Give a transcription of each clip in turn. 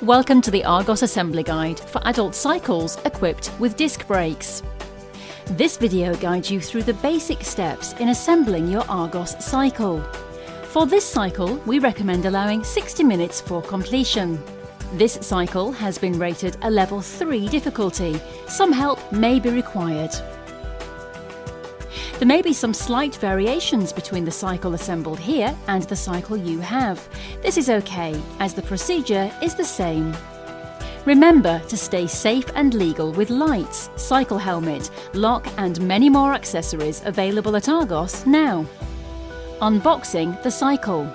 Welcome to the Argos Assembly Guide for adult cycles equipped with disc brakes. This video guides you through the basic steps in assembling your Argos cycle. For this cycle, we recommend allowing 60 minutes for completion. This cycle has been rated a level 3 difficulty. Some help may be required. There may be some slight variations between the cycle assembled here and the cycle you have. This is okay, as the procedure is the same. Remember to stay safe and legal with lights, cycle helmet, lock and many more accessories available at Argos now. Unboxing the cycle.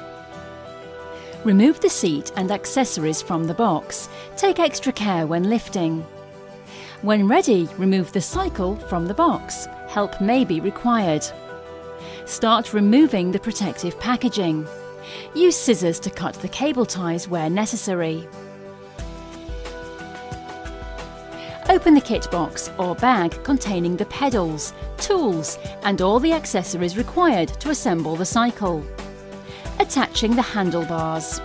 Remove the seat and accessories from the box. Take extra care when lifting. When ready, remove the cycle from the box. Help may be required. Start removing the protective packaging. Use scissors to cut the cable ties where necessary. Open the kit box or bag containing the pedals, tools and all the accessories required to assemble the cycle. Attaching the handlebars.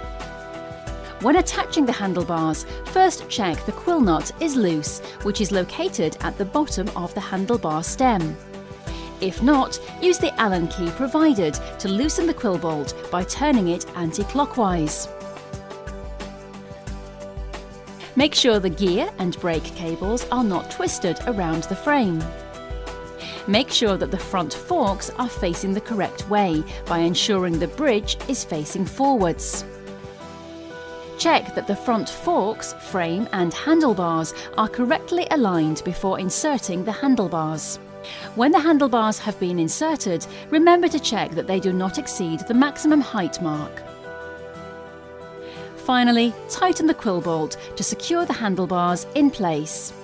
When attaching the handlebars, first check the quill nut is loose, which is located at the bottom of the handlebar stem. If not, use the Allen key provided to loosen the quill bolt by turning it anti-clockwise. Make sure the gear and brake cables are not twisted around the frame. Make sure that the front forks are facing the correct way by ensuring the bridge is facing forwards. Check that the front forks, frame and handlebars are correctly aligned before inserting the handlebars. When the handlebars have been inserted, remember to check that they do not exceed the maximum height mark. Finally, tighten the quill bolt to secure the handlebars in place.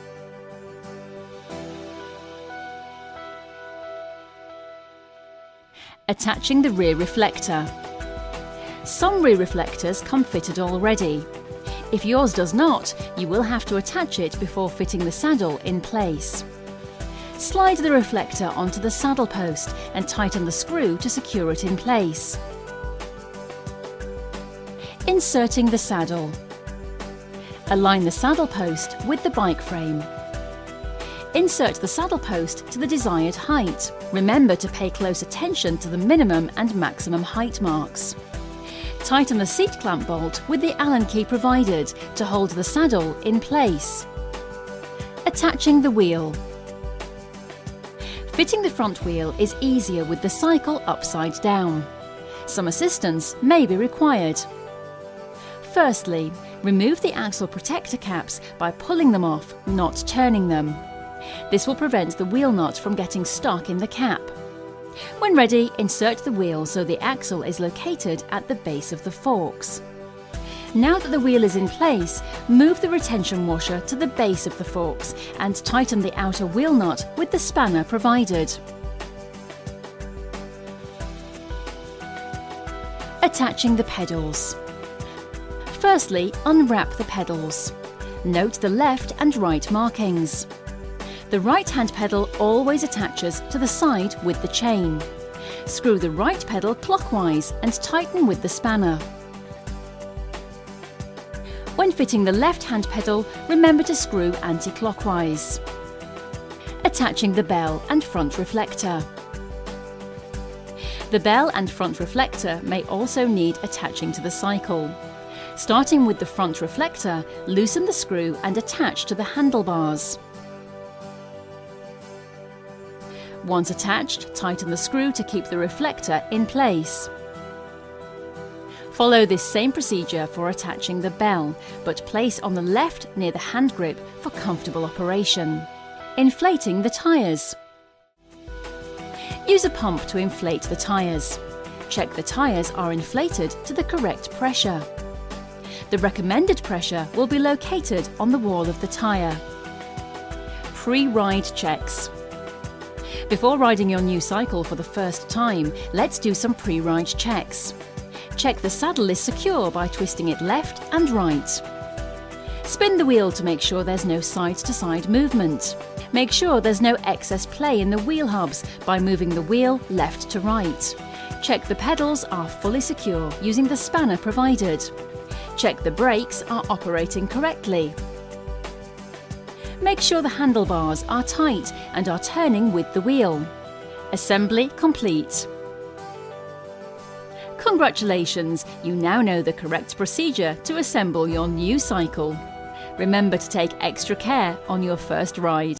Attaching the rear reflector. Some rear reflectors come fitted already. If yours does not, you will have to attach it before fitting the saddle in place. Slide the reflector onto the saddle post and tighten the screw to secure it in place. Inserting the saddle. Align the saddle post with the bike frame. Insert the saddle post to the desired height. Remember to pay close attention to the minimum and maximum height marks. Tighten the seat clamp bolt with the Allen key provided to hold the saddle in place. Attaching the wheel. Fitting the front wheel is easier with the cycle upside down. Some assistance may be required. Firstly, remove the axle protector caps by pulling them off, not turning them. This will prevent the wheel nut from getting stuck in the cap. When ready, insert the wheel so the axle is located at the base of the forks. Now that the wheel is in place, move the retention washer to the base of the forks and tighten the outer wheel nut with the spanner provided. Attaching the pedals. Firstly, unwrap the pedals. Note the left and right markings. The right-hand pedal always attaches to the side with the chain. Screw the right pedal clockwise and tighten with the spanner. When fitting the left-hand pedal, remember to screw anti-clockwise. Attaching the bell and front reflector. The bell and front reflector may also need attaching to the cycle. Starting with the front reflector, loosen the screw and attach to the handlebars. Once attached, tighten the screw to keep the reflector in place. Follow this same procedure for attaching the bell, but place on the left near the hand grip for comfortable operation. Inflating the tyres. Use a pump to inflate the tyres. Check the tyres are inflated to the correct pressure. The recommended pressure will be located on the wall of the tyre. Pre-ride checks. Before riding your new cycle for the first time, let's do some pre-ride checks. Check the saddle is secure by twisting it left and right. Spin the wheel to make sure there's no side-to-side movement. Make sure there's no excess play in the wheel hubs by moving the wheel left to right. Check the pedals are fully secure using the spanner provided. Check the brakes are operating correctly. Make sure the handlebars are tight and are turning with the wheel. Assembly complete. Congratulations! You now know the correct procedure to assemble your new cycle. Remember to take extra care on your first ride.